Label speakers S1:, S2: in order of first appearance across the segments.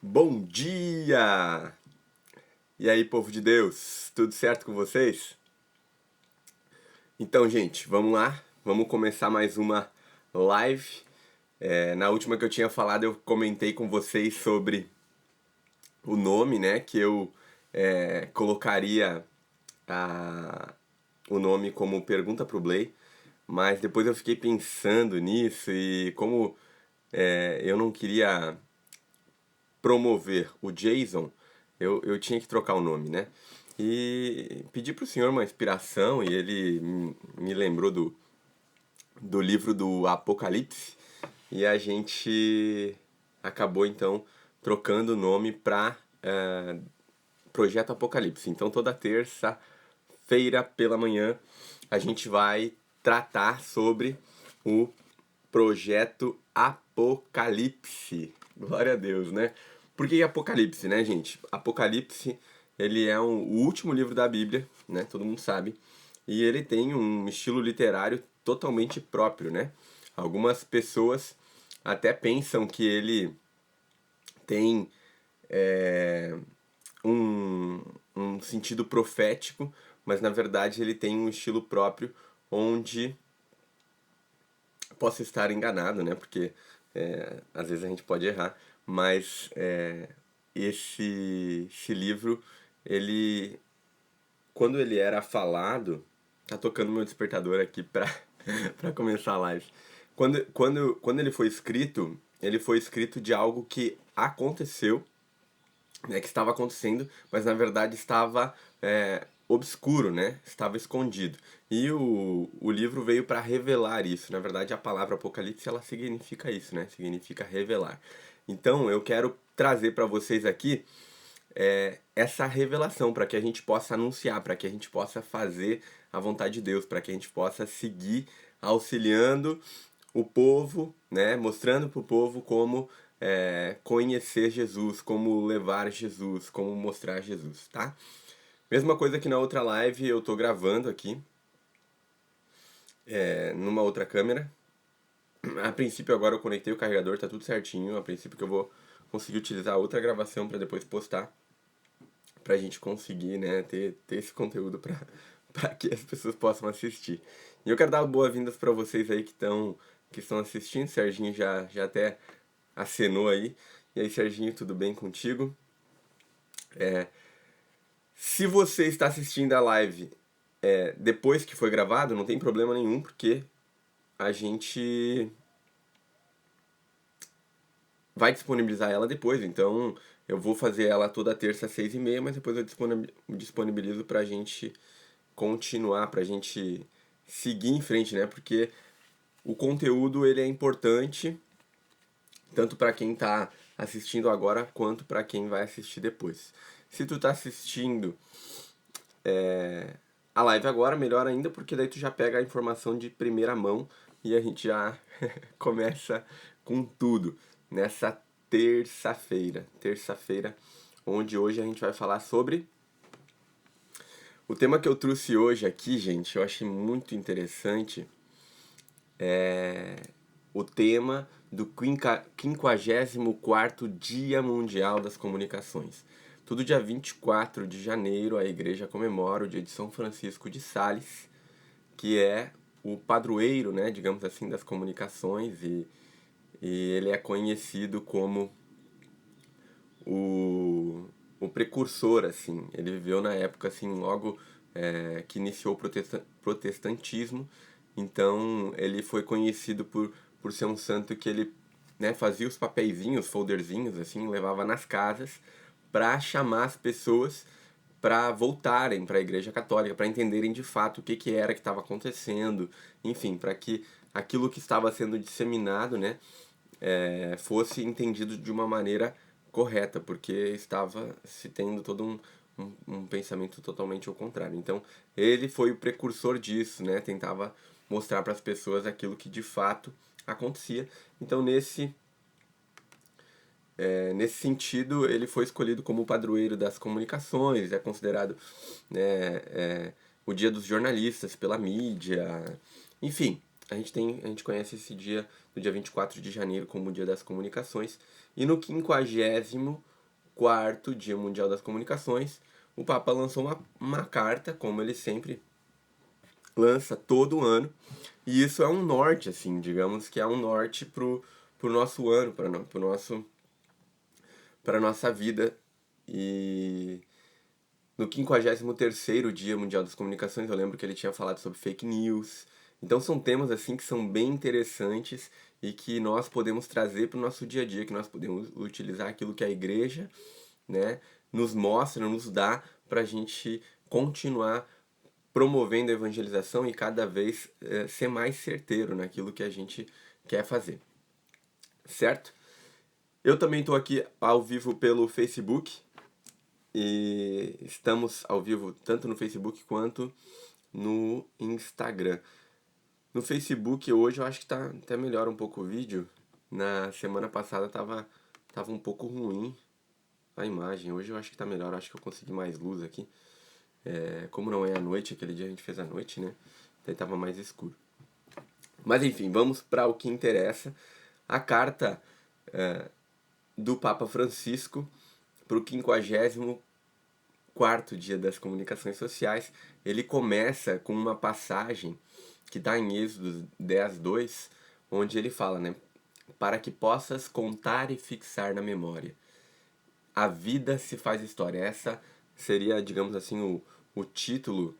S1: Bom dia! E aí, povo de Deus, tudo certo com vocês? Então, gente, vamos lá, vamos começar mais uma live. Na última que eu tinha falado, eu comentei com vocês sobre o nome, né? Que eu colocaria a- o nome como Pergunta pro Blay, mas depois eu fiquei pensando nisso e como eu não queria promover o Jason, eu tinha que trocar o nome, né? E pedi pro senhor uma inspiração e ele me lembrou do livro do Apocalipse e a gente acabou então trocando o nome para Projeto Apocalipse. Então toda terça-feira pela manhã a gente vai tratar sobre o Projeto Apocalipse. Glória a Deus, né? Por que Apocalipse, né, gente? Apocalipse, ele é o último livro da Bíblia, né? Todo mundo sabe. E ele tem um estilo literário totalmente próprio, né? Algumas pessoas até pensam que ele tem um, um sentido profético, mas na verdade ele tem um estilo próprio onde posso estar enganado, né? Porque às vezes a gente pode errar, mas esse livro, ele, quando ele era falado, tá tocando meu despertador aqui pra, pra começar a live. Quando ele foi escrito de algo que aconteceu, né, que estava acontecendo, mas na verdade estava obscuro, né? Estava escondido. E o livro veio para revelar isso. Na verdade, a palavra Apocalipse ela significa isso, né? Significa revelar. Então, eu quero trazer para vocês aqui essa revelação para que a gente possa anunciar, para que a gente possa fazer a vontade de Deus, para que a gente possa seguir auxiliando o povo, né, mostrando para o povo como conhecer Jesus, como levar Jesus, como mostrar Jesus, tá? Mesma coisa que na outra live eu tô gravando aqui, numa outra câmera. A princípio agora eu conectei o carregador, tá tudo certinho. A princípio que eu vou conseguir utilizar outra gravação para depois postar, pra gente conseguir, né, ter esse conteúdo pra, pra que as pessoas possam assistir. E eu quero dar boas-vindas para vocês aí que estão assistindo. Serginho já até acenou aí. E aí, Serginho, tudo bem contigo? Se você está assistindo a live depois que foi gravado, não tem problema nenhum, porque a gente vai disponibilizar ela depois. Então, eu vou fazer ela toda terça às 6h30, mas depois eu disponibilizo pra gente continuar, pra gente seguir em frente, né? Porque o conteúdo ele é importante tanto para quem está assistindo agora quanto para quem vai assistir depois. Se tu tá assistindo a live agora, melhor ainda, porque daí tu já pega a informação de primeira mão e a gente já começa com tudo nessa terça-feira, onde hoje a gente vai falar sobre o tema que eu trouxe hoje aqui, gente. Eu achei muito interessante o tema do 54º Dia Mundial das Comunicações. Todo dia 24 de janeiro a igreja comemora o dia de São Francisco de Sales, que é o padroeiro, né, digamos assim, das comunicações e ele é conhecido como o, o precursor, assim. Ele viveu na época, assim, logo que iniciou o protestantismo. Então, ele foi conhecido por ser um santo que ele, né, fazia os papeizinhos, folderzinhos, assim, levava nas casas para chamar as pessoas para voltarem para a Igreja Católica, para entenderem de fato o que, que era que estava acontecendo, enfim, para que aquilo que estava sendo disseminado, né, fosse entendido de uma maneira correta, porque estava se tendo todo um pensamento totalmente ao contrário. Então, ele foi o precursor disso, né? Tentava mostrar para as pessoas aquilo que de fato acontecia. Então, nesse sentido, ele foi escolhido como o padroeiro das comunicações, é considerado né, o dia dos jornalistas pela mídia. Enfim, a gente conhece esse dia, do dia 24 de janeiro, como o dia das comunicações. E no 50º 4º Dia Mundial das Comunicações, o Papa lançou uma carta, como ele sempre lança todo ano, e isso é um norte, assim, digamos que é um norte pro nosso ano, para nossa vida. E no 53º Dia Mundial das Comunicações, eu lembro que ele tinha falado sobre fake news. Então são temas assim que são bem interessantes e que nós podemos trazer para o nosso dia a dia, que nós podemos utilizar aquilo que a igreja, né, nos mostra, nos dá para a gente continuar promovendo a evangelização e cada vez ser mais certeiro naquilo que a gente quer fazer, certo? Eu também estou aqui ao vivo pelo Facebook e estamos ao vivo tanto no Facebook quanto no Instagram. No Facebook hoje eu acho que tá até melhor um pouco o vídeo. Na semana passada tava um pouco ruim a imagem. Hoje eu acho que tá melhor, acho que eu consegui mais luz aqui. Como não é à noite, aquele dia a gente fez à noite, né? Daí tava mais escuro. Mas enfim, vamos para o que interessa. A carta do Papa Francisco para o 54º Dia das Comunicações Sociais. Ele começa com uma passagem que está em Êxodo 10:2, onde ele fala, né? Para que possas contar e fixar na memória. A vida se faz história. Essa seria, digamos assim, o título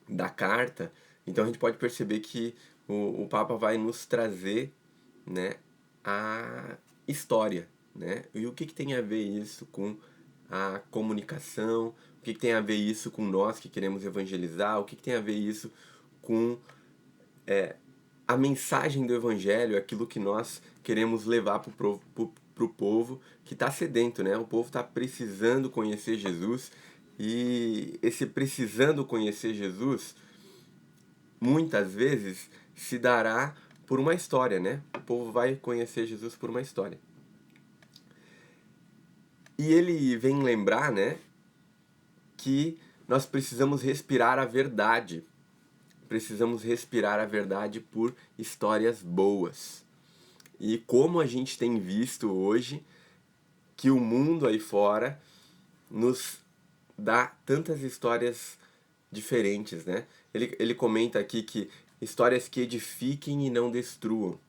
S1: da carta. Então a gente pode perceber que o Papa vai nos trazer, né, a história, né? E o que tem a ver isso com a comunicação? O que tem a ver isso com nós que queremos evangelizar? O que tem a ver isso com a mensagem do Evangelho, aquilo que nós queremos levar pro povo que está sedento, né? O povo está precisando conhecer Jesus e esse precisando conhecer Jesus muitas vezes se dará por uma história, né? O povo vai conhecer Jesus por uma história. E ele vem lembrar, né, que nós precisamos respirar a verdade. Precisamos respirar a verdade por histórias boas. E como a gente tem visto hoje que o mundo aí fora nos dá tantas histórias diferentes, né? Ele comenta aqui que histórias que edifiquem e não destruam,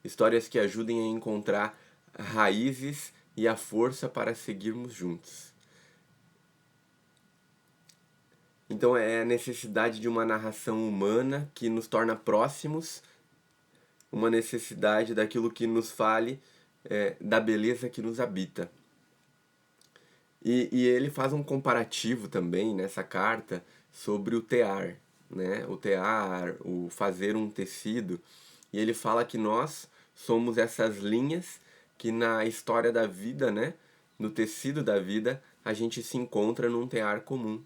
S1: histórias que ajudem a encontrar raízes e a força para seguirmos juntos. Então é a necessidade de uma narração humana que nos torna próximos, uma necessidade daquilo que nos fale da beleza que nos habita. E ele faz um comparativo também nessa carta sobre o tear, né? O tear, o fazer um tecido. E ele fala que nós somos essas linhas que na história da vida, né? No tecido da vida, a gente se encontra num tear comum,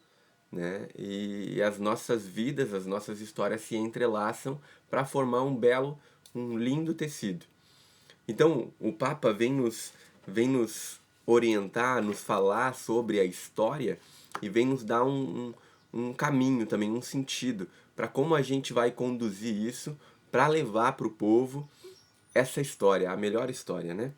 S1: né? E as nossas vidas, as nossas histórias se entrelaçam para formar um lindo tecido. Então, o Papa vem nos orientar, nos falar sobre a história e vem nos dar um caminho também, um sentido para como a gente vai conduzir isso para levar para o povo essa história, a melhor história, né?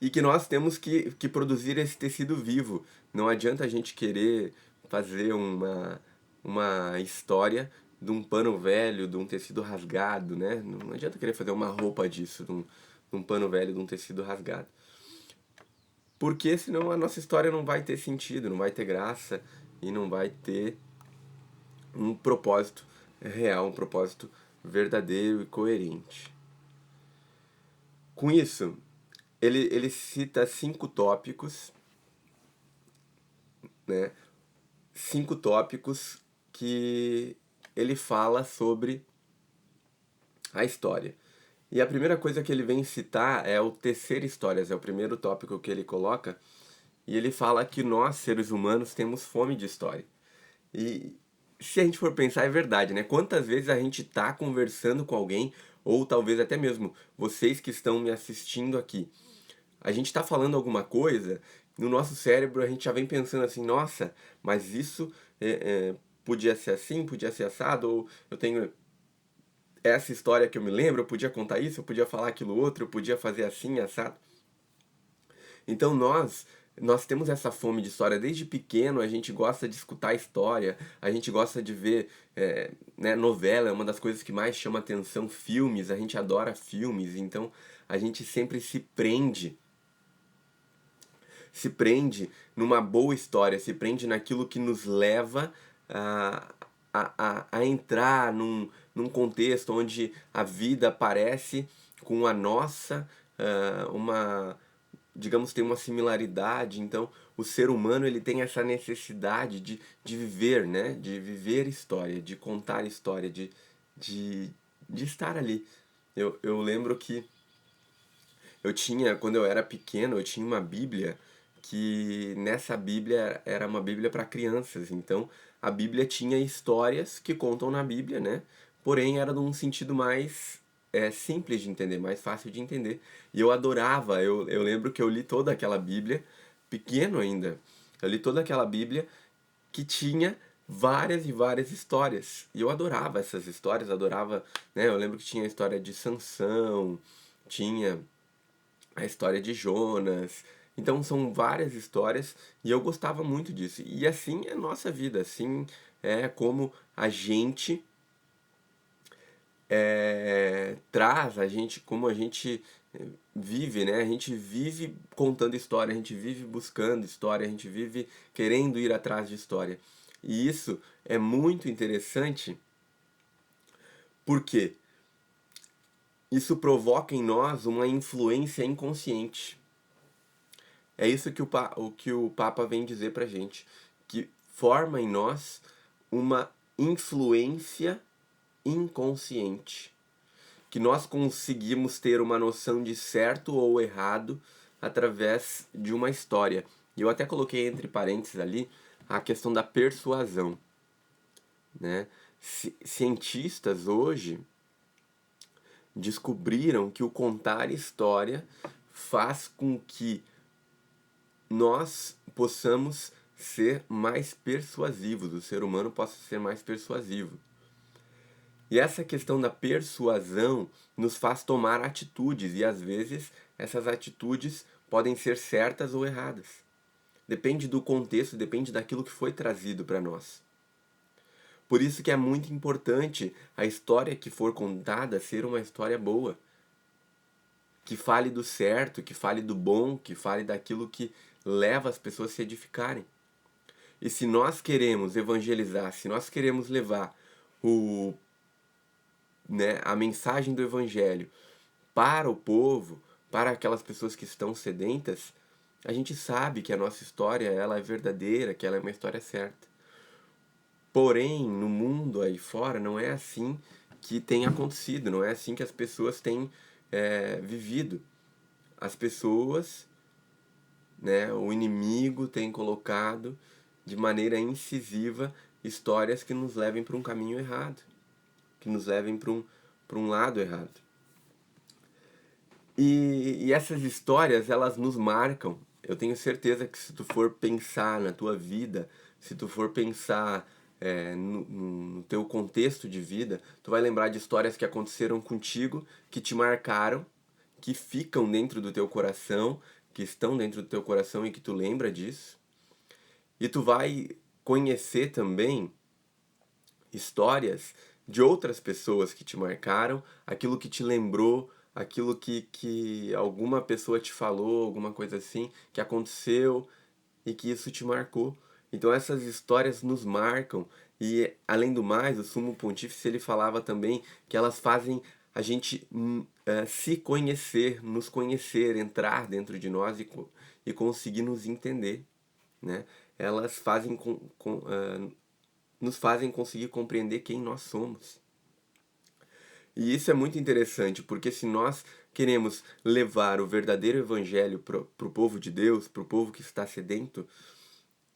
S1: E que nós temos que produzir esse tecido vivo. Não adianta a gente querer fazer uma história de um pano velho, de um tecido rasgado, né? Não adianta querer fazer uma roupa disso, de um pano velho, de um tecido rasgado. Porque senão a nossa história não vai ter sentido, não vai ter graça e não vai ter um propósito real, um propósito verdadeiro e coerente. Com isso, ele cita 5 tópicos, né? 5 tópicos que ele fala sobre a história. E a primeira coisa que ele vem citar é o tecer histórias, é o primeiro tópico que ele coloca, e ele fala que nós, seres humanos, temos fome de história. E se a gente for pensar, é verdade, né? Quantas vezes a gente tá conversando com alguém, ou talvez até mesmo vocês que estão me assistindo aqui, a gente tá falando alguma coisa, no nosso cérebro a gente já vem pensando assim, nossa, mas isso podia ser assim, podia ser assado, ou eu tenho essa história que eu me lembro, eu podia contar isso, eu podia falar aquilo outro, eu podia fazer assim, assado. Então nós temos essa fome de história. Desde pequeno a gente gosta de escutar história, a gente gosta de ver, né, novela, é uma das coisas que mais chama atenção, filmes, a gente adora filmes, então a gente sempre se prende numa boa história, se prende naquilo que nos leva a entrar num contexto onde a vida parece com a nossa, digamos, tem uma similaridade. Então o ser humano ele tem essa necessidade de viver, né? De viver história, de contar história, de, de estar ali. Eu lembro que quando eu era pequeno, eu tinha uma Bíblia que nessa Bíblia era uma Bíblia para crianças. Então, a Bíblia tinha histórias que contam na Bíblia, né? Porém, era num sentido mais simples de entender, mais fácil de entender. E eu adorava, eu lembro que eu li toda aquela Bíblia, pequeno ainda. Eu li toda aquela Bíblia que tinha várias e várias histórias. E eu adorava essas histórias, adorava, né? Eu lembro que tinha a história de Sansão, tinha a história de Jonas. Então são várias histórias e eu gostava muito disso. E assim é a nossa vida, assim é como a gente traz, como a gente vive, né? A gente vive contando história, a gente vive buscando história, a gente vive querendo ir atrás de história. E isso é muito interessante porque isso provoca em nós uma influência inconsciente. É isso que o que o Papa vem dizer pra gente, que forma em nós uma influência inconsciente, que nós conseguimos ter uma noção de certo ou errado através de uma história. E eu até coloquei entre parênteses ali a questão da persuasão, né? Cientistas hoje descobriram que o contar história faz com que nós possamos ser mais persuasivos, o ser humano possa ser mais persuasivo. E essa questão da persuasão nos faz tomar atitudes, e às vezes essas atitudes podem ser certas ou erradas. Depende do contexto, depende daquilo que foi trazido para nós. Por isso que é muito importante a história que for contada ser uma história boa, que fale do certo, que fale do bom, que fale daquilo que leva as pessoas a se edificarem. E se nós queremos evangelizar, se nós queremos levar o, a mensagem do evangelho para o povo, para aquelas pessoas que estão sedentas, a gente sabe que a nossa história ela é verdadeira, que ela é uma história certa. Porém, no mundo aí fora, não é assim que tem acontecido, não é assim que as pessoas têm vivido. As pessoas, né, o inimigo tem colocado de maneira incisiva histórias que nos levem para um caminho errado, que nos levem para um lado errado. E essas histórias, elas nos marcam. Eu tenho certeza que se tu for pensar na tua vida, se tu for pensar no teu contexto de vida, tu vai lembrar de histórias que aconteceram contigo, que te marcaram, que ficam dentro do teu coração, que estão dentro do teu coração e que tu lembra disso. E tu vai conhecer também histórias de outras pessoas que te marcaram, aquilo que te lembrou, aquilo que alguma pessoa te falou, alguma coisa assim, que aconteceu e que isso te marcou. Então essas histórias nos marcam e, além do mais, o Sumo Pontífice ele falava também que elas fazem a gente se conhecer, nos conhecer, entrar dentro de nós e conseguir nos entender, né? Elas nos fazem conseguir compreender quem nós somos. E isso é muito interessante, porque se nós queremos levar o verdadeiro evangelho para o povo de Deus, para o povo que está sedento,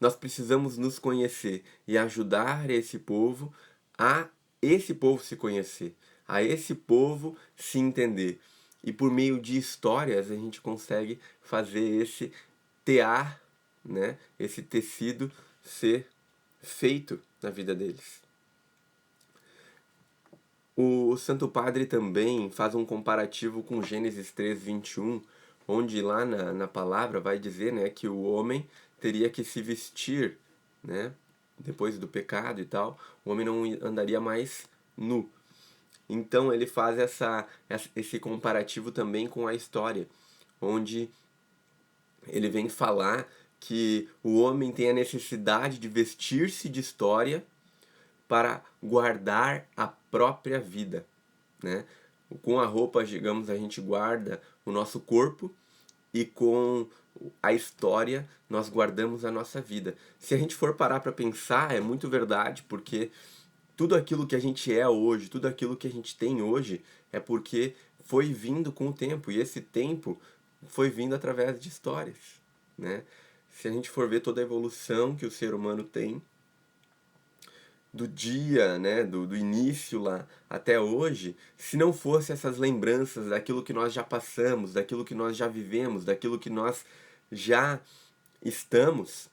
S1: nós precisamos nos conhecer e ajudar a esse povo se conhecer, a esse povo se entender. E por meio de histórias a gente consegue fazer esse tear, né, esse tecido ser feito na vida deles. O Santo Padre também faz um comparativo com Gênesis 3:21, onde lá na palavra vai dizer, né, que o homem teria que se vestir, né, depois do pecado e tal, o homem não andaria mais nu. Então ele faz esse comparativo também com a história, onde ele vem falar que o homem tem a necessidade de vestir-se de história para guardar a própria vida, né? Com a roupa, digamos, a gente guarda o nosso corpo e com a história nós guardamos a nossa vida. Se a gente for parar para pensar, é muito verdade, porque tudo aquilo que a gente é hoje, tudo aquilo que a gente tem hoje, é porque foi vindo com o tempo, e esse tempo foi vindo através de histórias, né? Se a gente for ver toda a evolução que o ser humano tem, do dia, né, do início lá até hoje, se não fosse essas lembranças daquilo que nós já passamos, daquilo que nós já vivemos, daquilo que nós já estamos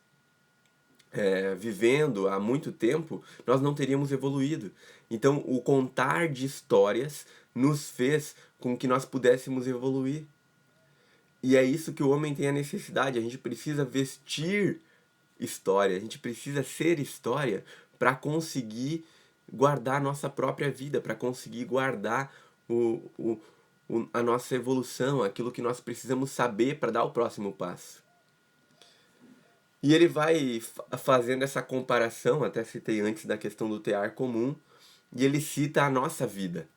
S1: vivendo há muito tempo, nós não teríamos evoluído. Então, o contar de histórias nos fez com que nós pudéssemos evoluir. E é isso que o homem tem a necessidade. A gente precisa vestir história, a gente precisa ser história para conseguir guardar a nossa própria vida, para conseguir guardar a nossa evolução, aquilo que nós precisamos saber para dar o próximo passo. E ele vai fazendo essa comparação, até citei antes da questão do tear comum, e ele cita a nossa vida.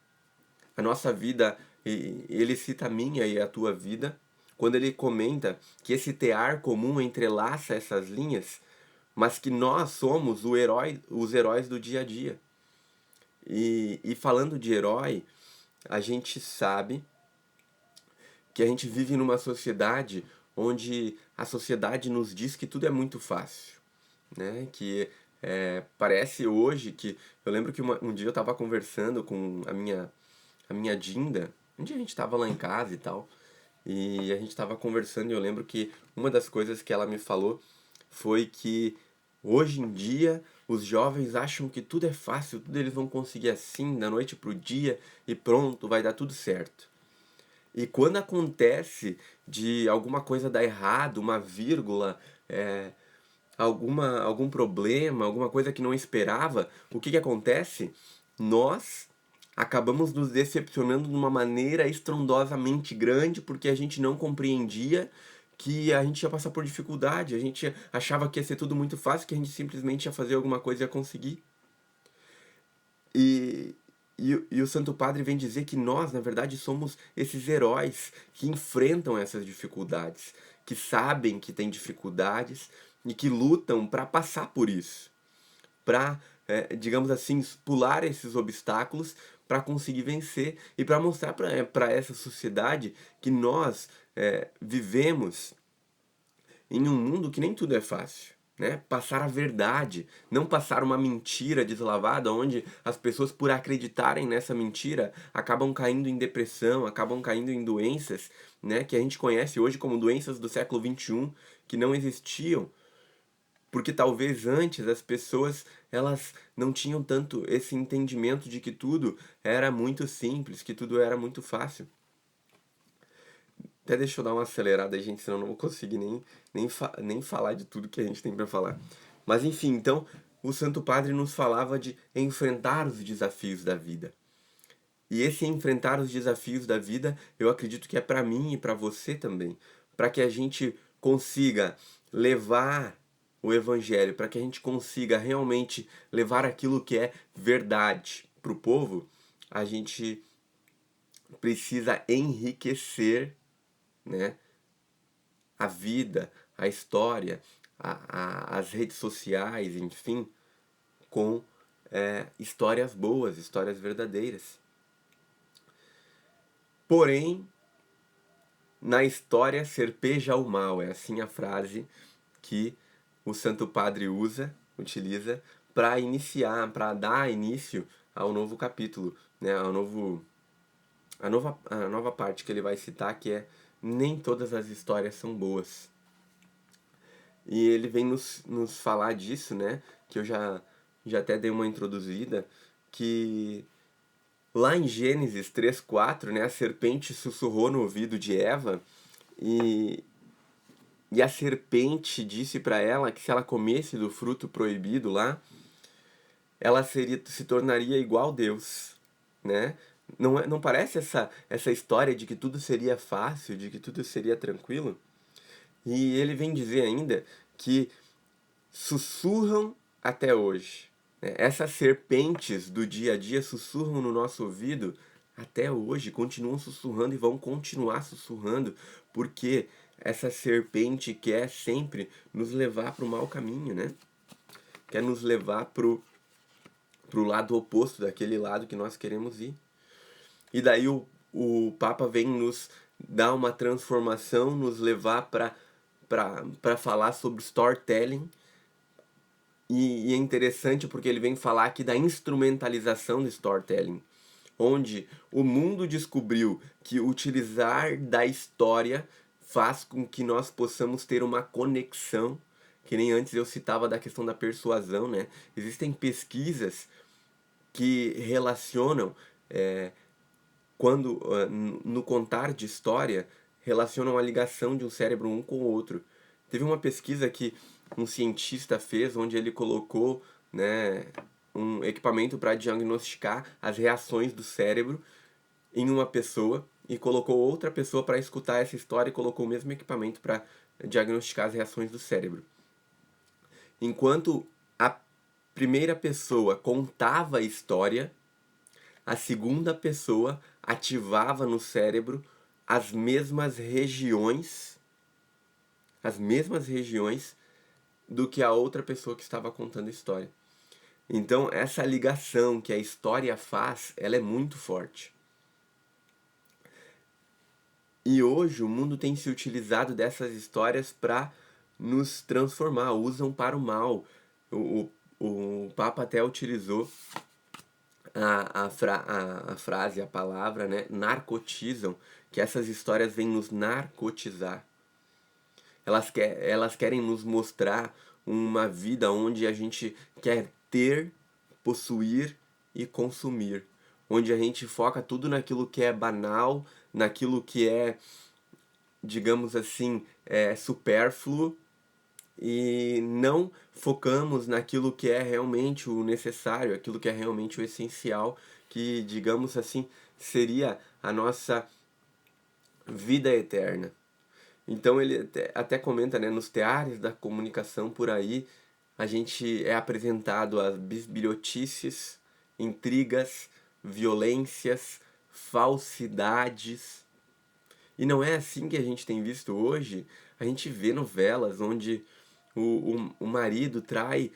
S1: A nossa vida, ele cita a minha e a tua vida, quando ele comenta que esse tear comum entrelaça essas linhas, mas que nós somos os heróis do dia a dia. E falando de herói, a gente sabe que a gente vive numa sociedade onde a sociedade nos diz que tudo é muito fácil, né? Que parece hoje que... Eu lembro que um dia eu estava conversando com a minha Dinda, um dia a gente estava lá em casa e tal, e a gente estava conversando e eu lembro que uma das coisas que ela me falou foi que hoje em dia os jovens acham que tudo é fácil, tudo eles vão conseguir assim, da noite pro dia e pronto, vai dar tudo certo. E quando acontece de alguma coisa dar errado, uma vírgula, algum problema, alguma coisa que não esperava, o que que acontece? Nós acabamos nos decepcionando de uma maneira estrondosamente grande porque a gente não compreendia que a gente ia passar por dificuldade, a gente achava que ia ser tudo muito fácil, que a gente simplesmente ia fazer alguma coisa e ia conseguir. E, e o Santo Padre vem dizer que nós, na verdade, somos esses heróis que enfrentam essas dificuldades, que sabem que têm dificuldades e que lutam para passar por isso, para, digamos assim, pular esses obstáculos para conseguir vencer e para mostrar para essa sociedade que nós vivemos em um mundo que nem tudo é fácil. Né? Passar a verdade, não passar uma mentira deslavada, onde as pessoas, por acreditarem nessa mentira, acabam caindo em depressão, acabam caindo em doenças, né? Que a gente conhece hoje como doenças do século XXI, que não existiam, porque talvez antes as pessoas elas não tinham tanto esse entendimento de que tudo era muito simples, que tudo era muito fácil. Até deixa eu dar uma acelerada aí, gente, senão eu não vou conseguir nem falar de tudo que a gente tem para falar. Mas enfim, então, o Santo Padre nos falava de enfrentar os desafios da vida. E esse enfrentar os desafios da vida, eu acredito que é para mim e para você também. Para que a gente consiga levar o Evangelho, para que a gente consiga realmente levar aquilo que é verdade para o povo, a gente precisa enriquecer, né, a vida, a história, as redes sociais, enfim, com histórias boas, histórias verdadeiras. Porém, na história serpeja o mal, é assim a frase que o Santo Padre utiliza para iniciar, para dar início ao novo capítulo, né, a nova parte que ele vai citar, que é: nem todas as histórias são boas. E ele vem nos falar disso, né? Que eu já até dei uma introduzida, que lá em Gênesis 3:4, né, a serpente sussurrou no ouvido de Eva E, e a serpente disse para ela que se ela comesse do fruto proibido lá, ela se tornaria igual a Deus, né? Não parece essa história de que tudo seria fácil, de que tudo seria tranquilo? E ele vem dizer ainda que sussurram até hoje, né? Essas serpentes do dia a dia sussurram no nosso ouvido até hoje, continuam sussurrando e vão continuar sussurrando, porque essa serpente quer sempre nos levar para o mau caminho, né? Quer nos levar pro lado oposto daquele lado que nós queremos ir. E daí o Papa vem nos dar uma transformação, nos levar para falar sobre storytelling. E é interessante porque ele vem falar aqui da instrumentalização do storytelling, onde o mundo descobriu que utilizar da história faz com que nós possamos ter uma conexão, que nem antes eu citava da questão da persuasão, né? Existem pesquisas que relacionam, quando no contar de história, relacionam a ligação de um cérebro um com o outro. Teve uma pesquisa que um cientista fez, onde ele colocou, né, um equipamento para diagnosticar as reações do cérebro em uma pessoa e colocou outra pessoa para escutar essa história e colocou o mesmo equipamento para diagnosticar as reações do cérebro. Enquanto a primeira pessoa contava a história, a segunda pessoa ativava no cérebro as mesmas regiões do que a outra pessoa que estava contando a história. Então, essa ligação que a história faz, ela é muito forte. E hoje o mundo tem se utilizado dessas histórias para nos transformar, usam para o mal. O Papa até utilizou a frase, a palavra, né, narcotizam, que essas histórias vêm nos narcotizar. Elas querem nos mostrar uma vida onde a gente quer ter, possuir e consumir. Onde a gente foca tudo naquilo que é banal, naquilo que é, digamos assim, supérfluo, e não focamos naquilo que é realmente o necessário, aquilo que é realmente o essencial, que, digamos assim, seria a nossa vida eterna. Então ele até comenta, né, nos teares da comunicação por aí, a gente é apresentado a bisbilhotices, intrigas, violências, falsidades. E não é assim que a gente tem visto hoje. A gente vê novelas onde o marido trai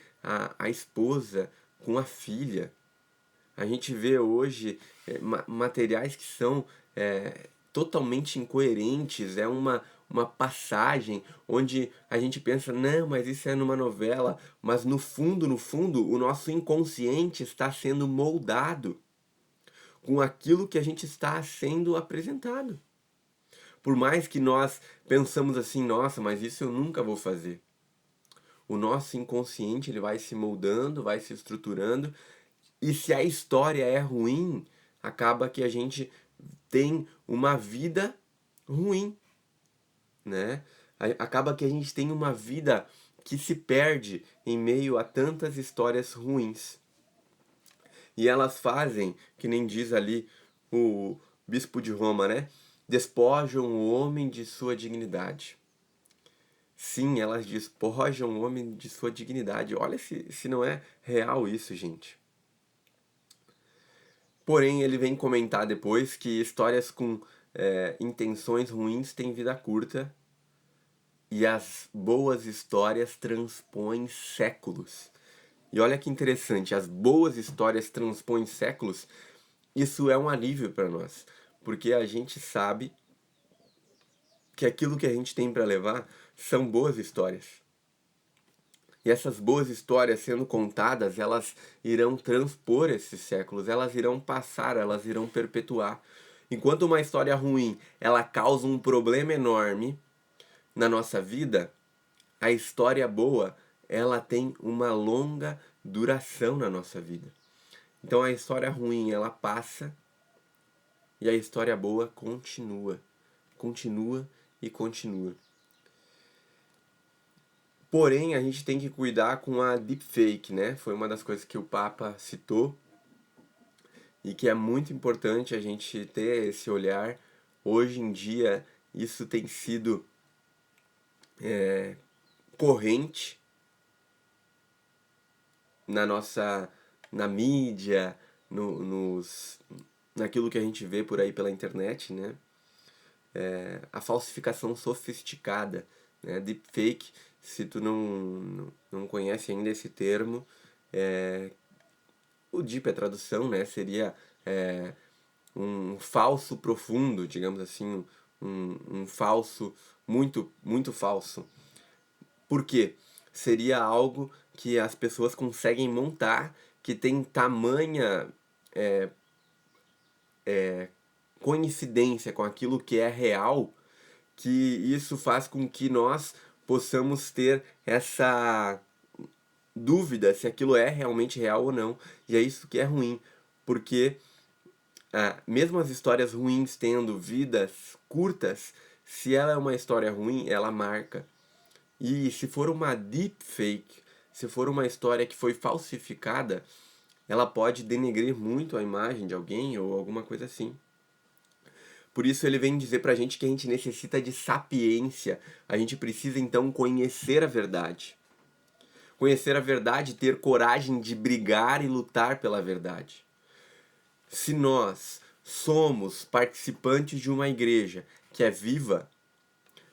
S1: a esposa com a filha. A gente vê hoje materiais que são totalmente incoerentes. É uma passagem onde a gente pensa, não, mas isso é numa novela. Mas no fundo, o nosso inconsciente está sendo moldado com aquilo que a gente está sendo apresentado. Por mais que nós pensamos assim, nossa, mas isso eu nunca vou fazer. O nosso inconsciente ele vai se moldando, vai se estruturando, e se a história é ruim, acaba que a gente tem uma vida ruim, né? Acaba que a gente tem uma vida que se perde em meio a tantas histórias ruins. E elas fazem, que nem diz ali o bispo de Roma, né? Despojam o homem de sua dignidade. Sim, elas despojam o homem de sua dignidade. Olha se não é real isso, gente. Porém, ele vem comentar depois que histórias com intenções ruins têm vida curta e as boas histórias transpõem séculos. E olha que interessante, as boas histórias transpõem séculos. Isso é um alívio para nós, porque a gente sabe que aquilo que a gente tem para levar são boas histórias. E essas boas histórias sendo contadas, elas irão transpor esses séculos, elas irão passar, elas irão perpetuar. Enquanto uma história ruim, ela causa um problema enorme na nossa vida, a história boa, ela tem uma longa duração na nossa vida. Então a história ruim, ela passa e a história boa continua, continua e continua. Porém, a gente tem que cuidar com a deepfake, né? Foi uma das coisas que o Papa citou e que é muito importante a gente ter esse olhar. Hoje em dia, isso tem sido corrente na mídia, naquilo que a gente vê por aí pela internet, né? A falsificação sofisticada, né? Deepfake, se tu não conhece ainda esse termo, o deep, a tradução, né? Seria um falso profundo, digamos assim, um falso muito falso. Por quê? Seria algo que as pessoas conseguem montar, que tem tamanha coincidência com aquilo que é real, que isso faz com que nós possamos ter essa dúvida se aquilo é realmente real ou não. E é isso que é ruim, porque mesmo as histórias ruins tendo vidas curtas, se ela é uma história ruim, ela marca. E se for uma deepfake, se for uma história que foi falsificada, ela pode denegrir muito a imagem de alguém ou alguma coisa assim. Por isso ele vem dizer pra gente que a gente necessita de sapiência. A gente precisa então conhecer a verdade. Conhecer a verdade e ter coragem de brigar e lutar pela verdade. Se nós somos participantes de uma igreja que é viva,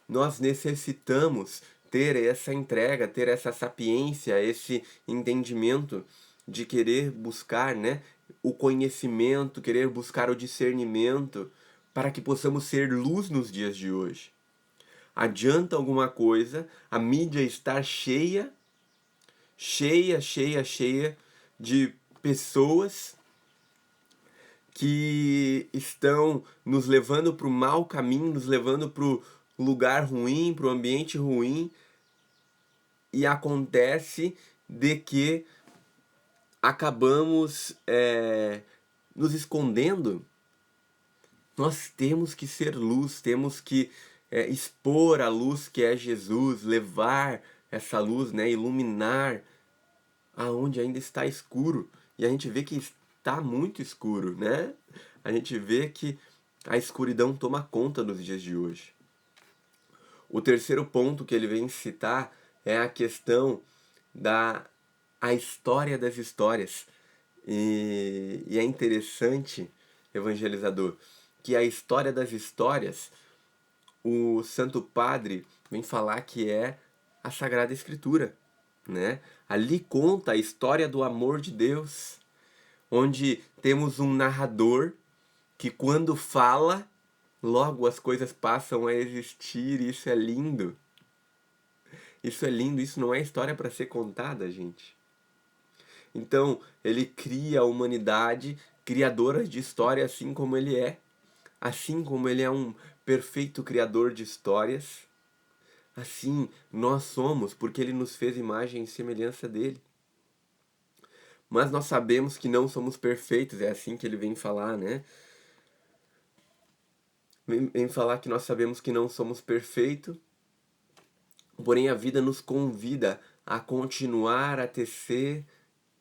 S1: nós necessitamos ter essa entrega, ter essa sapiência, esse entendimento de querer buscar, né, o conhecimento, querer buscar o discernimento para que possamos ser luz nos dias de hoje. Adianta alguma coisa a mídia estar cheia de pessoas que estão nos levando para o mau caminho, nos levando para o lugar ruim, para o ambiente ruim, e acontece de que acabamos nos escondendo. Nós temos que ser luz, temos que expor a luz que é Jesus, levar essa luz, né, iluminar aonde ainda está escuro. E a gente vê que está muito escuro, né? A gente vê que a escuridão toma conta nos dias de hoje. O terceiro ponto que ele vem citar é a questão a história das histórias. E é interessante, evangelizador, que a história das histórias, o Santo Padre vem falar que é a Sagrada Escritura, né? Ali conta a história do amor de Deus, onde temos um narrador que quando fala, logo as coisas passam a existir, e isso é lindo. Isso é lindo, isso não é história para ser contada, gente. Então, ele cria a humanidade criadora de história assim como ele é. Assim como ele é um perfeito criador de histórias, assim nós somos, porque ele nos fez imagem e semelhança dele. Mas nós sabemos que não somos perfeitos, é assim que ele vem falar, né? Vem falar que nós sabemos que não somos perfeitos, porém a vida nos convida a continuar a tecer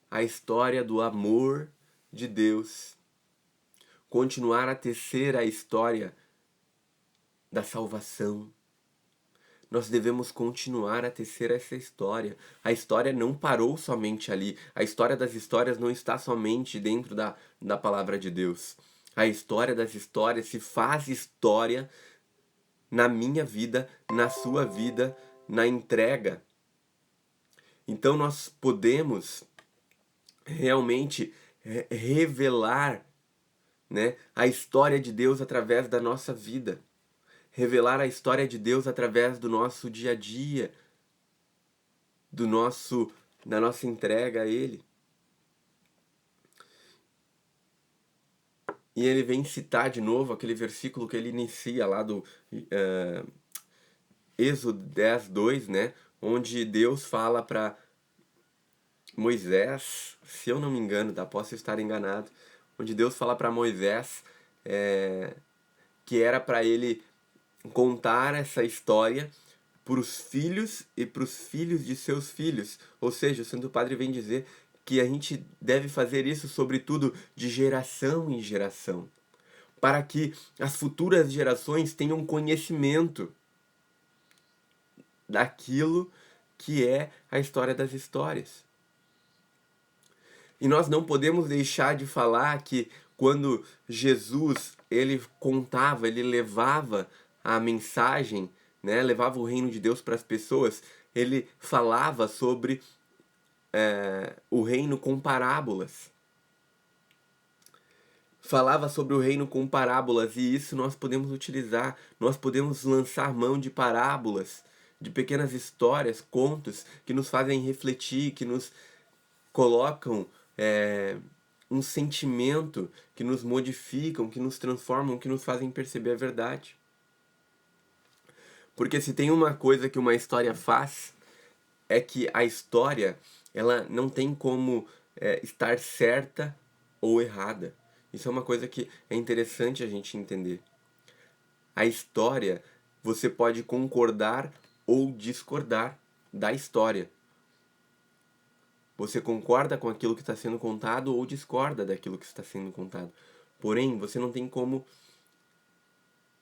S1: a história do amor de Deus, continuar a tecer a história da salvação. Nós devemos continuar a tecer essa história. A história não parou somente ali. A história das histórias não está somente dentro da palavra de Deus. A história das histórias se faz história na minha vida, na sua vida, na entrega. Então nós podemos realmente revelar, né, a história de Deus através da nossa vida. Revelar a história de Deus através do nosso dia a dia, da nossa entrega a Ele. E ele vem citar de novo aquele versículo que ele inicia lá do Êxodo 10:2, né? Onde Deus fala para Moisés, se eu não me engano, tá? Posso estar enganado, onde Deus fala para Moisés que era para ele contar essa história para os filhos e para os filhos de seus filhos. Ou seja, o Santo Padre vem dizer que a gente deve fazer isso, sobretudo, de geração em geração, para que as futuras gerações tenham conhecimento daquilo que é a história das histórias. E nós não podemos deixar de falar que quando Jesus ele contava, ele levava a mensagem, né, levava o reino de Deus para as pessoas, ele falava sobre o reino com parábolas. Falava sobre o reino com parábolas, e isso nós podemos utilizar, nós podemos lançar mão de parábolas, de pequenas histórias, contos que nos fazem refletir, que nos colocam um sentimento, que nos modificam, que nos transformam, que nos fazem perceber a verdade. Porque se tem uma coisa que uma história faz, é que a história ela não tem como estar certa ou errada. Isso é uma coisa que é interessante a gente entender. A história, você pode concordar ou discordar da história. Você concorda com aquilo que está sendo contado ou discorda daquilo que está sendo contado. Porém, você não tem como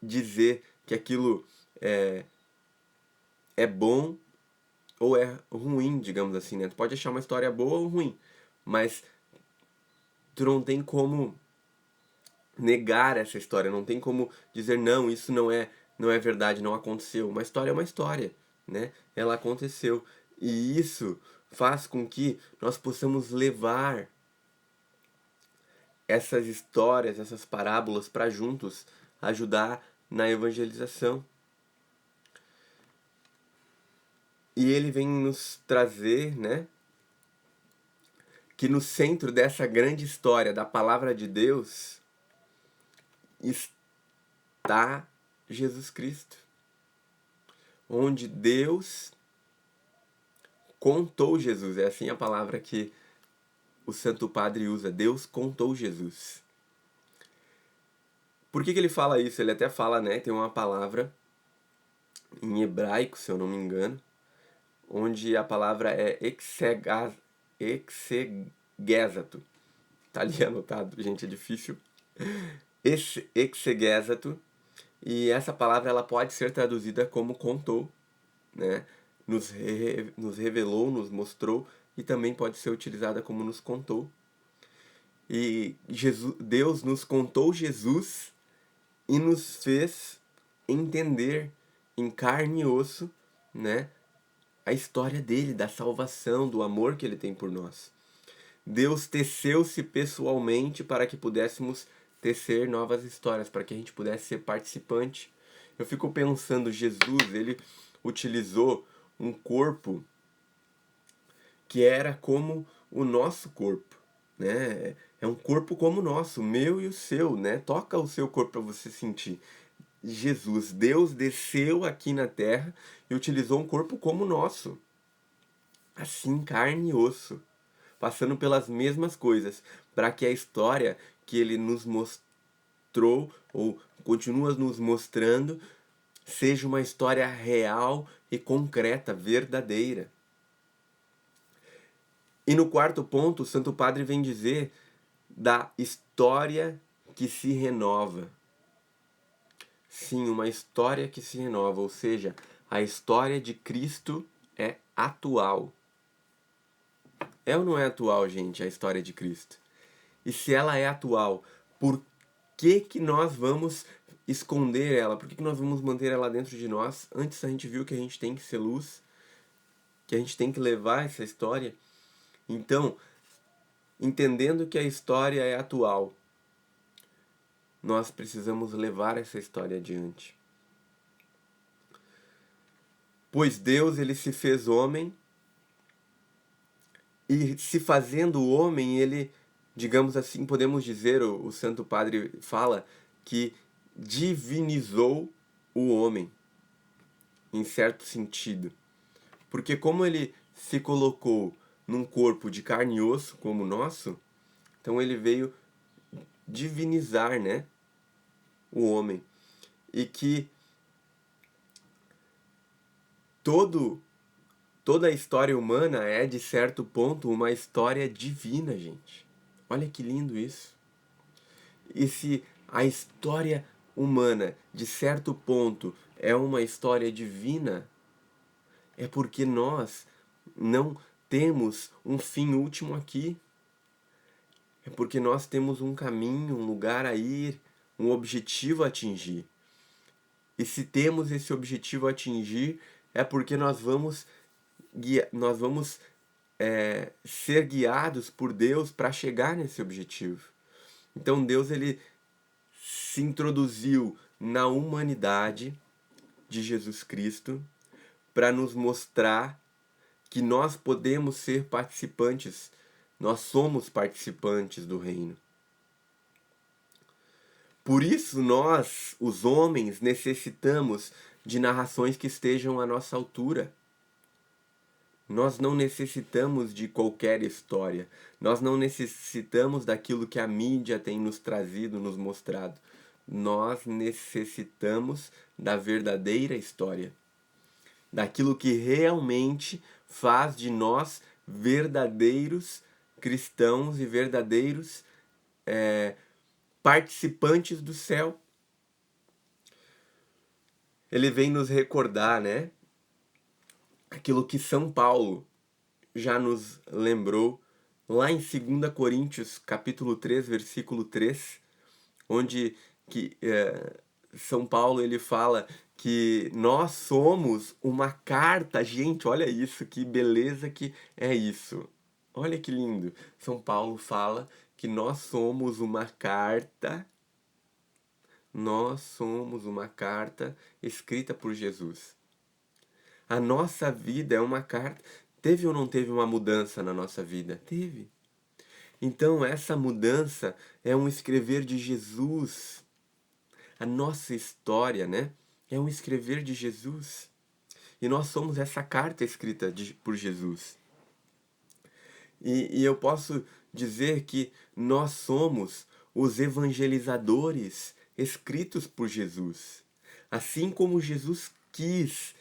S1: dizer que aquilo é bom ou é ruim, digamos assim, né? Tu pode achar uma história boa ou ruim, mas tu não tem como negar essa história, não tem como dizer não, isso não é verdade, não aconteceu. Uma história é uma história, né? Ela aconteceu. E isso faz com que nós possamos levar essas histórias, essas parábolas para juntos ajudar na evangelização. E ele vem nos trazer, né, que no centro dessa grande história da palavra de Deus está Jesus Cristo, onde Deus contou Jesus. É assim a palavra que o Santo Padre usa. Deus contou Jesus. Por que ele fala isso? Ele até fala, né? Tem uma palavra em hebraico, se eu não me engano, onde a palavra é exegesato. Tá ali anotado, gente, é difícil. Exegesato. E essa palavra ela pode ser traduzida como contou, né? Nos revelou, nos mostrou, e também pode ser utilizada como nos contou. E Deus nos contou Jesus e nos fez entender em carne e osso, né, a história dele, da salvação, do amor que ele tem por nós. Deus teceu-se pessoalmente para que pudéssemos tecer novas histórias, para que a gente pudesse ser participante. Eu fico pensando, Jesus, ele utilizou um corpo que era como o nosso corpo, né? É um corpo como o nosso, o meu e o seu, né? Toca o seu corpo para você sentir. Jesus, Deus desceu aqui na terra e utilizou um corpo como o nosso, assim, carne e osso, passando pelas mesmas coisas, para que a história que ele nos mostrou ou continua nos mostrando seja uma história real e concreta, verdadeira. E no quarto ponto, o Santo Padre vem dizer da história que se renova. Sim, uma história que se renova, ou seja, a história de Cristo é atual. É ou não é atual, gente, a história de Cristo? E se ela é atual, por que nós vamos esconder ela? Por que nós vamos manter ela dentro de nós? Antes a gente viu que a gente tem que ser luz, que a gente tem que levar essa história. Então, entendendo que a história é atual, nós precisamos levar essa história adiante. Pois Deus, ele se fez homem, e se fazendo homem, ele, digamos assim, podemos dizer, o Santo Padre fala, que divinizou o homem, em certo sentido. Porque como ele se colocou num corpo de carne e osso como o nosso, então ele veio divinizar, né, o homem. E que todo toda a história humana é, de certo ponto, uma história divina, gente. Olha que lindo isso. E se a história humana, de certo ponto, é uma história divina, é porque nós não temos um fim último aqui. É porque nós temos um caminho, um lugar a ir, um objetivo a atingir. E se temos esse objetivo a atingir, é porque nós vamos ser guiados por Deus para chegar nesse objetivo. Então Deus ele se introduziu na humanidade de Jesus Cristo para nos mostrar que nós podemos ser participantes, nós somos participantes do reino. Por isso nós, os homens, necessitamos de narrações que estejam à nossa altura. Nós não necessitamos de qualquer história. Nós não necessitamos daquilo que a mídia tem nos trazido, nos mostrado. Nós necessitamos da verdadeira história. Daquilo que realmente faz de nós verdadeiros cristãos e verdadeiros participantes do céu. Ele vem nos recordar, né? Aquilo que São Paulo já nos lembrou lá em 2 Coríntios, capítulo 3, versículo 3, onde São Paulo ele fala que nós somos uma carta. Gente, olha isso, que beleza que é isso. Olha que lindo. São Paulo fala que nós somos uma carta escrita por Jesus. A nossa vida é uma carta. Teve ou não teve uma mudança na nossa vida? Teve. Então, essa mudança é um escrever de Jesus. A nossa história, né? É um escrever de Jesus. E nós somos essa carta escrita por Jesus. E eu posso dizer que nós somos os evangelizadores escritos por Jesus. Assim como Jesus quis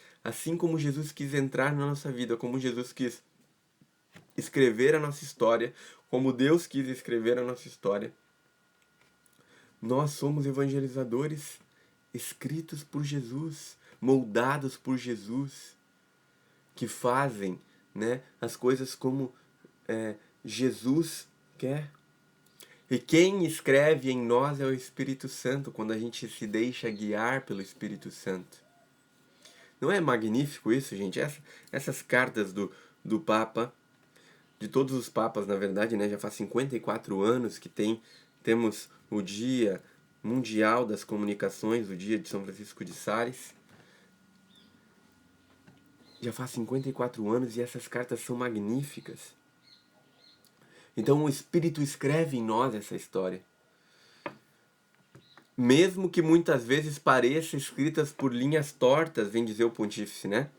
S1: entrar na nossa vida, como Jesus quis escrever a nossa história, como Deus quis escrever a nossa história, nós somos evangelizadores escritos por Jesus, moldados por Jesus, que fazem, né, as coisas como Jesus quer. E quem escreve em nós é o Espírito Santo, quando a gente se deixa guiar pelo Espírito Santo. Não é magnífico isso, gente? Essas cartas do Papa, de todos os papas, na verdade, né? Já faz 54 anos que temos o Dia Mundial das Comunicações, o Dia de São Francisco de Sales. Já faz 54 anos e essas cartas são magníficas. Então o Espírito escreve em nós essa história. Mesmo que muitas vezes pareça escritas por linhas tortas, vem dizer o pontífice, né?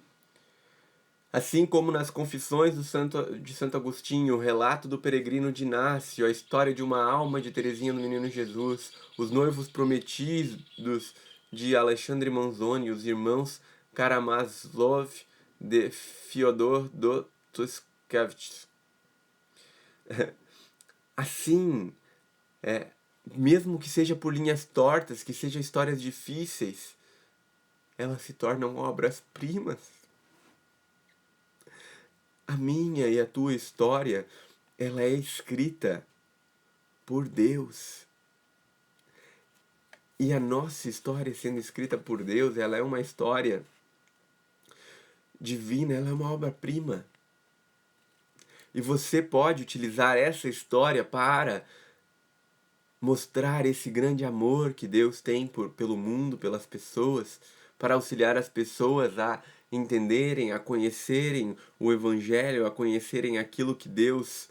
S1: Assim como nas Confissões de Santo Agostinho, o relato do peregrino de Inácio, a história de uma alma de Teresinha do Menino Jesus, os noivos prometidos de Alexandre Manzoni, os irmãos Karamazov de Fyodor Dostoevsky. Assim, mesmo que seja por linhas tortas, que sejam histórias difíceis, elas se tornam obras-primas. A minha e a tua história, ela é escrita por Deus. E a nossa história sendo escrita por Deus, ela é uma história divina, ela é uma obra-prima. E você pode utilizar essa história para mostrar esse grande amor que Deus tem pelo mundo, pelas pessoas, para auxiliar as pessoas a entenderem, a conhecerem o Evangelho, a conhecerem aquilo que Deus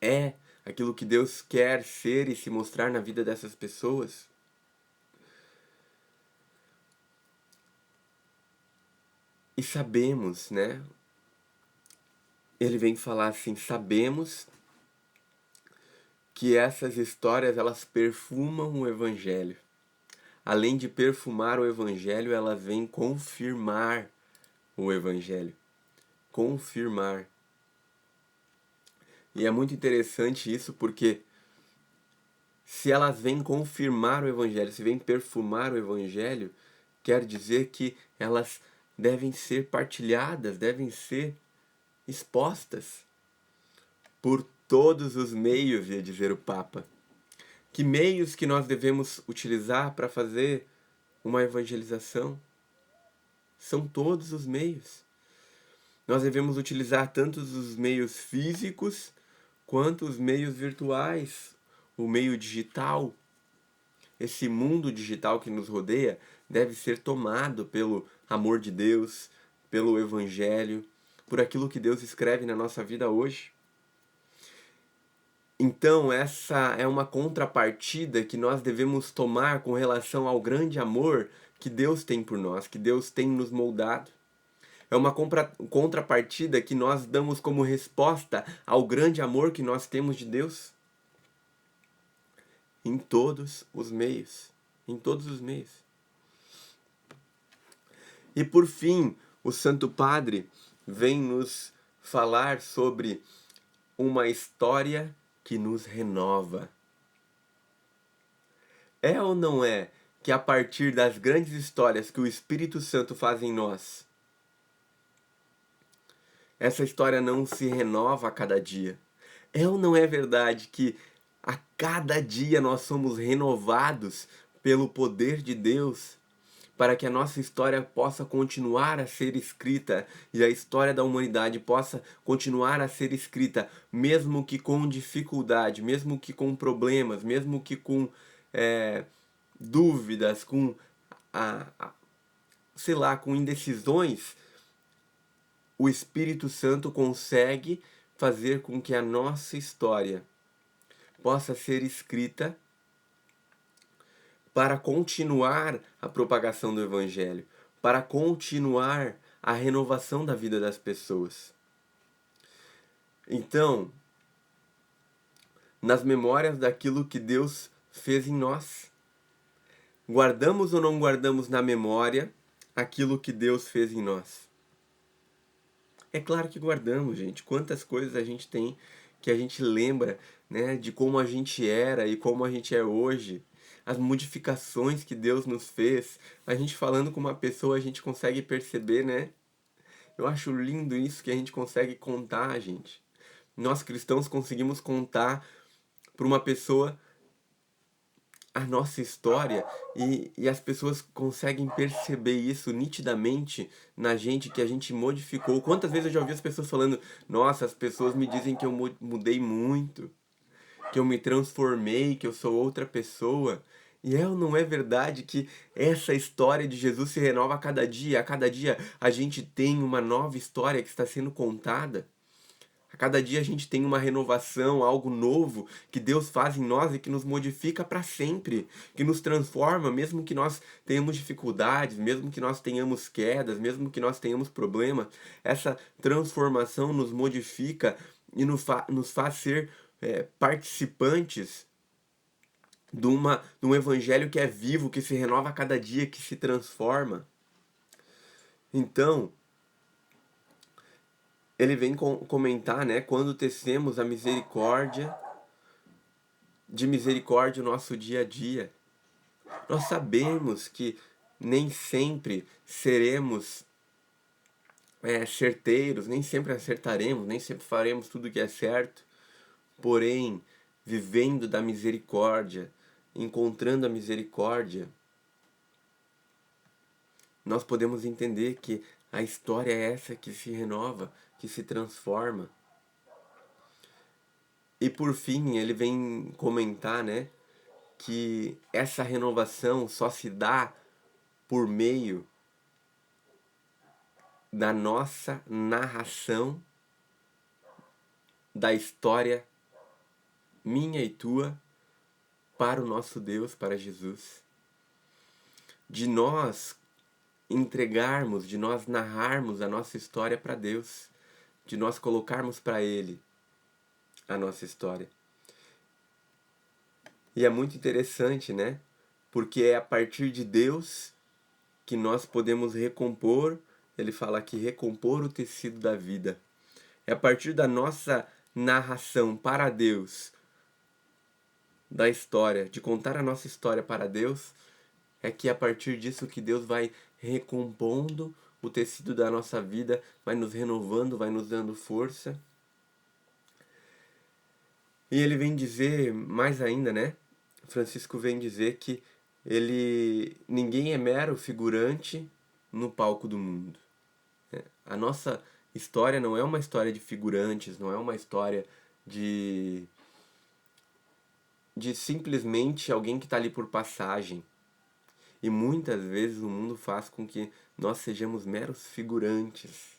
S1: é, aquilo que Deus quer ser e se mostrar na vida dessas pessoas. E sabemos, né? Ele vem falar assim, sabemos que essas histórias elas perfumam o Evangelho. Além de perfumar o Evangelho, elas vêm confirmar o Evangelho. Confirmar. E é muito interessante isso porque se elas vêm confirmar o Evangelho, se vêm perfumar o Evangelho, quer dizer que elas devem ser partilhadas, devem ser expostas por todos os meios, ia dizer o Papa. Que meios que nós devemos utilizar para fazer uma evangelização? São todos os meios. Nós devemos utilizar tanto os meios físicos quanto os meios virtuais, o meio digital. Esse mundo digital que nos rodeia deve ser tomado pelo amor de Deus, pelo Evangelho, por aquilo que Deus escreve na nossa vida hoje. Então, essa é uma contrapartida que nós devemos tomar com relação ao grande amor que Deus tem por nós, que Deus tem nos moldado. É uma contrapartida que nós damos como resposta ao grande amor que nós temos de Deus em todos os meios. Em todos os meios. E por fim, o Santo Padre vem nos falar sobre uma história que nos renova. É ou não é que a partir das grandes histórias que o Espírito Santo faz em nós, essa história não se renova a cada dia? É ou não é verdade que a cada dia nós somos renovados pelo poder de Deus para que a nossa história possa continuar a ser escrita e a história da humanidade possa continuar a ser escrita, mesmo que com dificuldade, mesmo que com problemas, mesmo que com dúvidas, com, sei lá, com indecisões, o Espírito Santo consegue fazer com que a nossa história possa ser escrita para continuar a propagação do Evangelho, para continuar a renovação da vida das pessoas. Então, nas memórias daquilo que Deus fez em nós, guardamos ou não guardamos na memória aquilo que Deus fez em nós? É claro que guardamos, gente. Quantas coisas a gente tem que a gente lembra, né, de como a gente era e como a gente é hoje. As modificações que Deus nos fez. A gente falando com uma pessoa, a gente consegue perceber, né? Eu acho lindo isso que a gente consegue contar, gente. Nós cristãos conseguimos contar para uma pessoa a nossa história e as pessoas conseguem perceber isso nitidamente na gente, que a gente modificou. Quantas vezes eu já ouvi as pessoas falando: nossa, as pessoas me dizem que eu mudei muito, que eu me transformei, que eu sou outra pessoa. E é ou não é verdade que essa história de Jesus se renova a cada dia? A cada dia a gente tem uma nova história que está sendo contada. A cada dia a gente tem uma renovação, algo novo que Deus faz em nós e que nos modifica para sempre, que nos transforma, mesmo que nós tenhamos dificuldades, mesmo que nós tenhamos quedas, mesmo que nós tenhamos problemas. Essa transformação nos modifica e nos faz ser participantes de um evangelho que é vivo, que se renova a cada dia, que se transforma. Então, ele vem comentar, né, quando tecemos a misericórdia, de misericórdia no nosso dia a dia. Nós sabemos que nem sempre seremos certeiros, nem sempre acertaremos, nem sempre faremos tudo que é certo. Porém, vivendo da misericórdia, encontrando a misericórdia, nós podemos entender que a história é essa que se renova, que se transforma. E por fim, ele vem comentar, né, que essa renovação só se dá por meio da nossa narração da história minha e tua para o nosso Deus, para Jesus. De nós entregarmos, de nós narrarmos a nossa história para Deus, de nós colocarmos para Ele a nossa história. E é muito interessante, né? Porque é a partir de Deus que nós podemos recompor ele fala aqui recompor o tecido da vida. É a partir da nossa narração para Deus, da história, de contar a nossa história para Deus, é que a partir disso que Deus vai recompondo o tecido da nossa vida, vai nos renovando, vai nos dando força. E ele vem dizer, mais ainda, né? Francisco vem dizer que ninguém é mero figurante no palco do mundo. A nossa história não é uma história de figurantes, não é uma história de simplesmente alguém que está ali por passagem. E muitas vezes o mundo faz com que nós sejamos meros figurantes.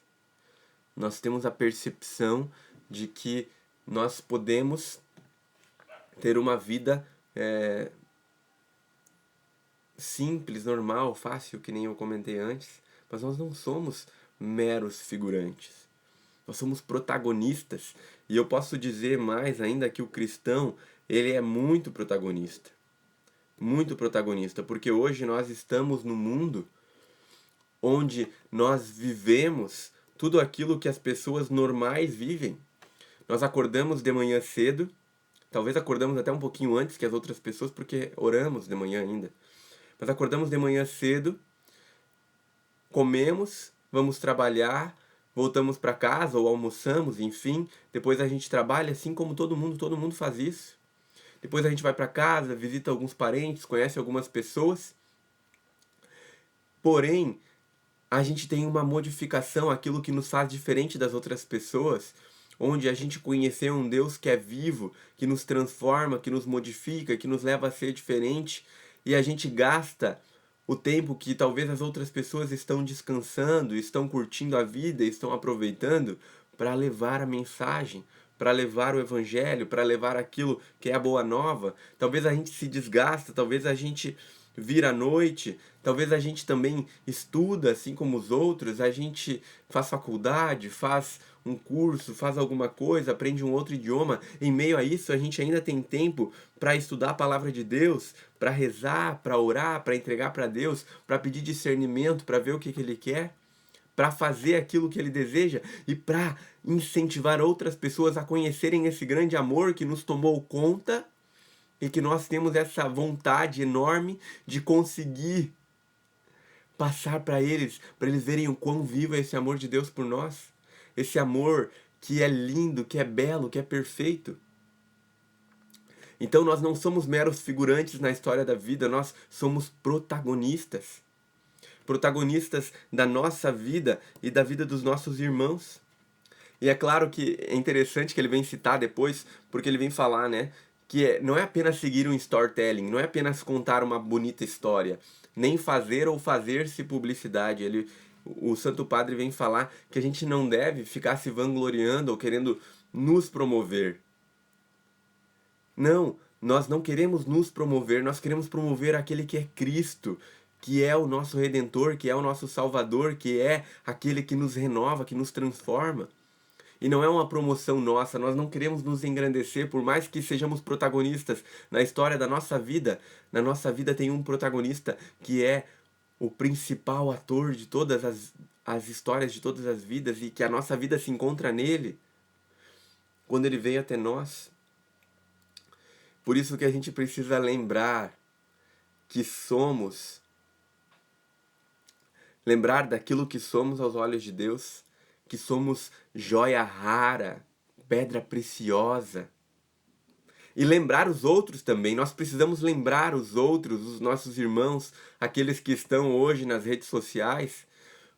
S1: Nós temos a percepção de que nós podemos ter uma vida simples, normal, fácil, que nem eu comentei antes, mas nós não somos meros figurantes. Nós somos protagonistas. E eu posso dizer mais ainda que o cristão, ele é muito protagonista. Muito protagonista, porque hoje nós estamos num mundo onde nós vivemos tudo aquilo que as pessoas normais vivem. Nós acordamos de manhã cedo, talvez acordamos até um pouquinho antes que as outras pessoas, porque oramos de manhã ainda. Mas acordamos de manhã cedo, comemos, vamos trabalhar, voltamos para casa ou almoçamos, enfim. Depois a gente trabalha assim como todo mundo faz isso. Depois a gente vai para casa, visita alguns parentes, conhece algumas pessoas. Porém, a gente tem uma modificação, aquilo que nos faz diferente das outras pessoas, onde a gente conheceu um Deus que é vivo, que nos transforma, que nos modifica, que nos leva a ser diferente, e a gente gasta o tempo que talvez as outras pessoas estão descansando, estão curtindo a vida, estão aproveitando para levar a mensagem, para levar o evangelho, para levar aquilo que é a boa nova. Talvez a gente se desgasta, talvez a gente vira à noite, talvez a gente também estuda assim como os outros, a gente faz faculdade, faz um curso, faz alguma coisa, aprende um outro idioma. Em meio a isso, a gente ainda tem tempo para estudar a palavra de Deus, para rezar, para orar, para entregar para Deus, para pedir discernimento, para ver o que Ele quer, para fazer aquilo que Ele deseja e para incentivar outras pessoas a conhecerem esse grande amor que nos tomou conta e que nós temos essa vontade enorme de conseguir passar para eles verem o quão vivo é esse amor de Deus por nós. Esse amor que é lindo, que é belo, que é perfeito. Então nós não somos meros figurantes na história da vida, nós somos protagonistas. Protagonistas da nossa vida e da vida dos nossos irmãos. E é claro que é interessante que ele vem citar depois, porque ele vem falar, né? Que não é apenas seguir um storytelling, não é apenas contar uma bonita história, nem fazer ou fazer-se publicidade. O Santo Padre vem falar que a gente não deve ficar se vangloriando ou querendo nos promover. Não, nós não queremos nos promover, nós queremos promover aquele que é Cristo, que é o nosso Redentor, que é o nosso Salvador, que é aquele que nos renova, que nos transforma. E não é uma promoção nossa, nós não queremos nos engrandecer, por mais que sejamos protagonistas na história da nossa vida. Na nossa vida tem um protagonista que é o principal ator de todas as histórias de todas as vidas e que a nossa vida se encontra nele, quando ele veio até nós. Por isso que a gente precisa lembrar que somos, lembrar daquilo que somos aos olhos de Deus, que somos joia rara, pedra preciosa. E lembrar os outros também, nós precisamos lembrar os outros, os nossos irmãos, aqueles que estão hoje nas redes sociais,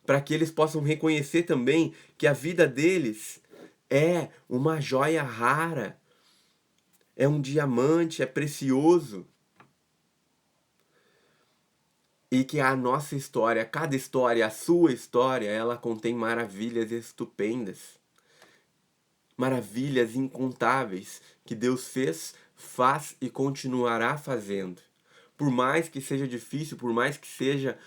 S1: para que eles possam reconhecer também que a vida deles é uma joia rara, é um diamante, é precioso. E que a nossa história, cada história, a sua história, ela contém maravilhas estupendas. Maravilhas incontáveis que Deus fez, faz e continuará fazendo. Por mais que seja difícil, por mais que seja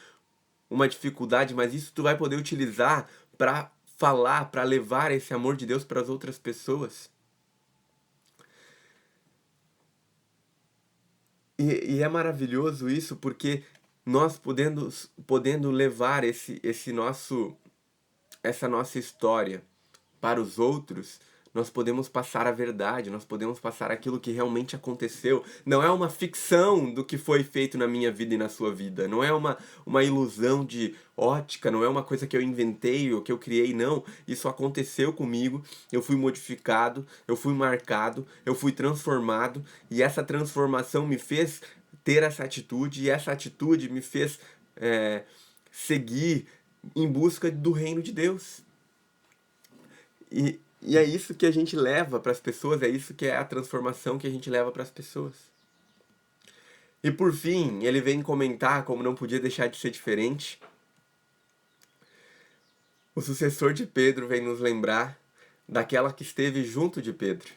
S1: uma dificuldade, mas isso tu vai poder utilizar para falar, para levar esse amor de Deus para as outras pessoas. E é maravilhoso isso porque nós podendo levar esse nosso essa nossa história para os outros, nós podemos passar a verdade, nós podemos passar aquilo que realmente aconteceu. Não é uma ficção do que foi feito na minha vida e na sua vida. Não é uma ilusão de ótica, não é uma coisa que eu inventei ou que eu criei, não. Isso aconteceu comigo, eu fui modificado, eu fui marcado, eu fui transformado, e essa transformação me fez ter essa atitude, e essa atitude me fez seguir em busca do reino de Deus. E é isso que a gente leva para as pessoas, é isso que é a transformação que a gente leva para as pessoas. E por fim, ele vem comentar, como não podia deixar de ser diferente, o sucessor de Pedro vem nos lembrar daquela que esteve junto de Pedro,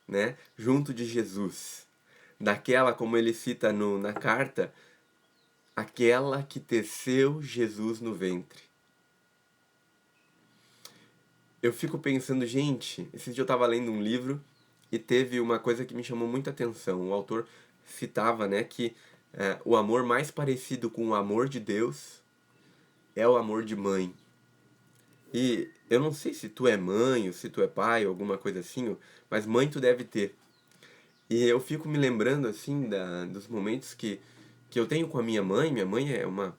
S1: né? Junto de Jesus. Daquela, como ele cita na carta, aquela que teceu Jesus no ventre. Eu fico pensando, gente, esse dia eu estava lendo um livro e teve uma coisa que me chamou muita atenção. O autor citava, né, que o amor mais parecido com o amor de Deus é o amor de mãe. E eu não sei se tu é mãe ou se tu é pai ou alguma coisa assim, mas mãe tu deve ter. E eu fico me lembrando, assim, dos momentos que eu tenho com a minha mãe. Minha mãe é uma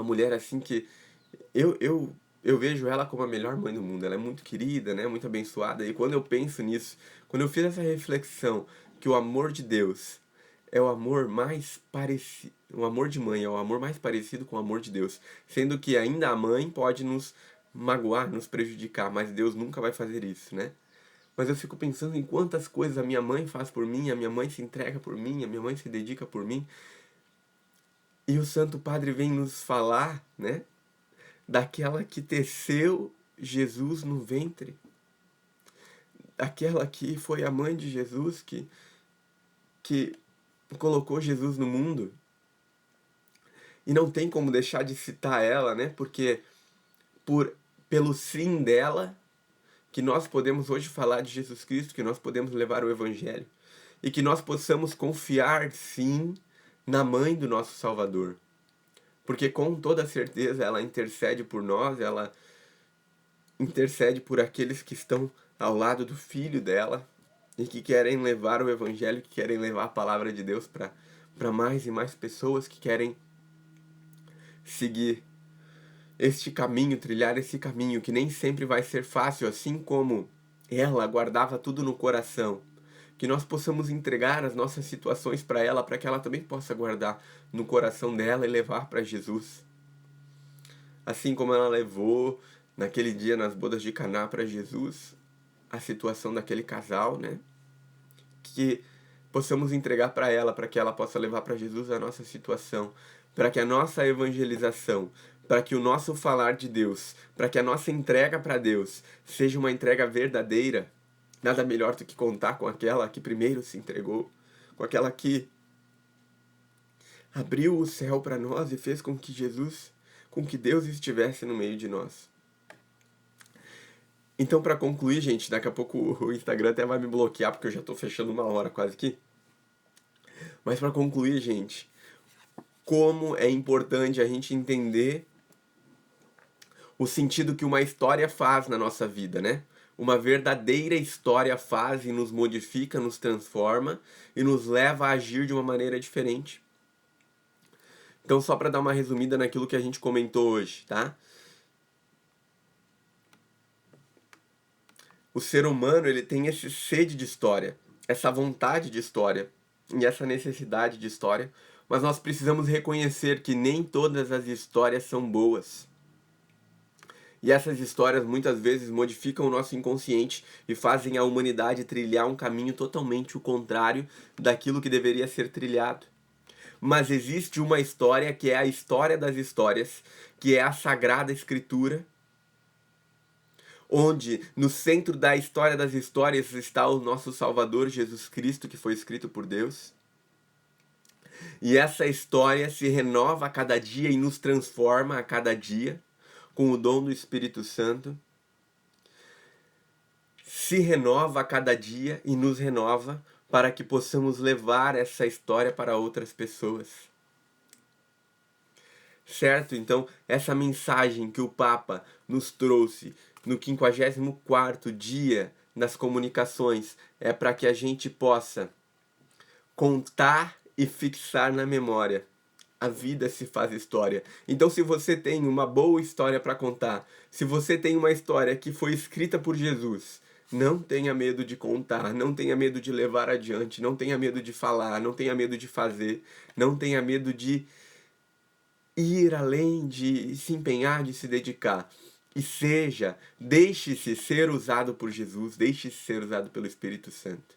S1: mulher, assim, que eu vejo ela como a melhor mãe do mundo. Ela é muito querida, né? Muito abençoada. E quando eu penso nisso, quando eu fiz essa reflexão que o amor de Deus é o amor mais parecido, o amor de mãe é o amor mais parecido com o amor de Deus, sendo que ainda a mãe pode nos magoar, nos prejudicar, mas Deus nunca vai fazer isso, né? Mas eu fico pensando em quantas coisas a minha mãe faz por mim, a minha mãe se entrega por mim, a minha mãe se dedica por mim. E o Santo Padre vem nos falar, né, daquela que teceu Jesus no ventre, aquela que foi a mãe de Jesus, que colocou Jesus no mundo. E não tem como deixar de citar ela, né? Porque pelo sim dela, que nós podemos hoje falar de Jesus Cristo, que nós podemos levar o Evangelho. E que nós possamos confiar, sim, na mãe do nosso Salvador. Porque com toda certeza ela intercede por nós, ela intercede por aqueles que estão ao lado do filho dela e que querem levar o Evangelho, que querem levar a palavra de Deus para mais e mais pessoas, que querem seguir este caminho, trilhar esse caminho, que nem sempre vai ser fácil, assim como ela guardava tudo no coração. Que nós possamos entregar as nossas situações para ela, para que ela também possa guardar no coração dela e levar para Jesus. Assim como ela levou naquele dia nas bodas de Caná para Jesus a situação daquele casal, né? Que possamos entregar para ela, para que ela possa levar para Jesus a nossa situação, para que a nossa evangelização, para que o nosso falar de Deus, para que a nossa entrega para Deus seja uma entrega verdadeira. Nada melhor do que contar com aquela que primeiro se entregou, com aquela que abriu o céu para nós e fez com que Deus estivesse no meio de nós. Então, para concluir, gente, daqui a pouco o Instagram até vai me bloquear, porque eu já estou fechando 1 hora quase aqui. Mas para concluir, gente, como é importante a gente entender o sentido que uma história faz na nossa vida, né? Uma verdadeira história faz e nos modifica, nos transforma e nos leva a agir de uma maneira diferente. Então, só para dar uma resumida naquilo que a gente comentou hoje, tá? O ser humano, ele tem esse sede de história, essa vontade de história e essa necessidade de história, mas nós precisamos reconhecer que nem todas as histórias são boas. E essas histórias muitas vezes modificam o nosso inconsciente e fazem a humanidade trilhar um caminho totalmente o contrário daquilo que deveria ser trilhado. Mas existe uma história que é a história das histórias, que é a Sagrada Escritura, onde no centro da história das histórias está o nosso Salvador Jesus Cristo, que foi escrito por Deus. E essa história se renova a cada dia e nos transforma a cada dia, com o dom do Espírito Santo. Se renova a cada dia e nos renova para que possamos levar essa história para outras pessoas. certo? Então, essa mensagem que o Papa nos trouxe no 54º dia das comunicações é para que a gente possa contar e fixar na memória. A vida se faz história. Então, se você tem uma boa história para contar, se você tem uma história que foi escrita por Jesus, não tenha medo de contar, não tenha medo de levar adiante, não tenha medo de falar, não tenha medo de fazer, não tenha medo de ir além, de se empenhar, de se dedicar. E deixe-se ser usado por Jesus, deixe-se ser usado pelo Espírito Santo.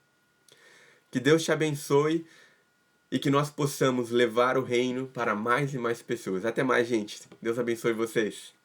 S1: Que Deus te abençoe e que nós possamos levar o reino para mais e mais pessoas. Até mais, gente. Deus abençoe vocês.